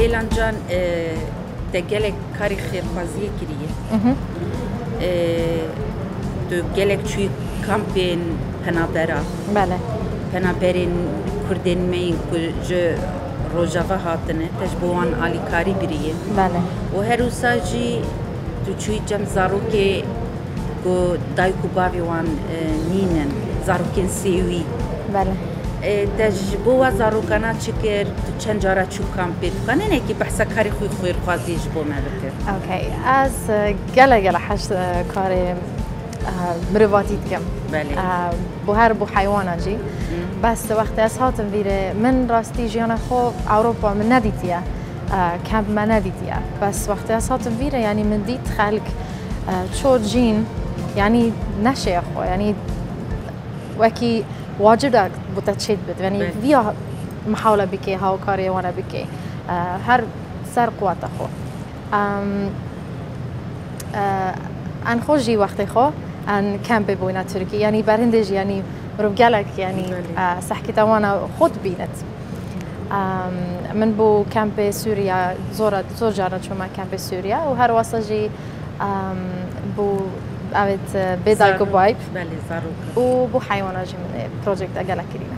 لیلان جان دگلک کاری خیرخوازی کریه تو گلک چوی کامپین پنابرا بله پنابرین کردین مین کج روجاوا هاتنه تجبوان آلی کاری بریه بله و هر روزی تو چوی جم زاروکی کو دایکو باوی وان نینن زاروکین سیوی بله تجبوا زاروکانا چکر تو چند جارا چو کامپیت کنه نه کی بحث کاری خوی خیر خوازی جبو مالکر اوکی از گله حشت کاری مرواتیت کم بله بو هر بو حیوان جی بس وقتی از هاتم ویره من راستی جیان خو اروپا من ندیدیه کمپ من ندیدیه بس وقتی از هاتم ویره یعنی من دید خلق چود جین یعنی نشه خو یعنی وکی واجب دارد بتشید بد یعنی ویا محاوله بکی هاو کاری وانا بکی هر سر قوت خو ان خوشی وقتی خو ان کمپ بوینا ترکی یعنی برندش یعنی رجالك يعني صحكي توانا خود بينت من بو كامب سوريا زور جارة شو ما كامب سوريا وهر وصجي بو أبد بدايكو بايب بله زاروك وبو حيوانات من بروجكت أجلا كرينا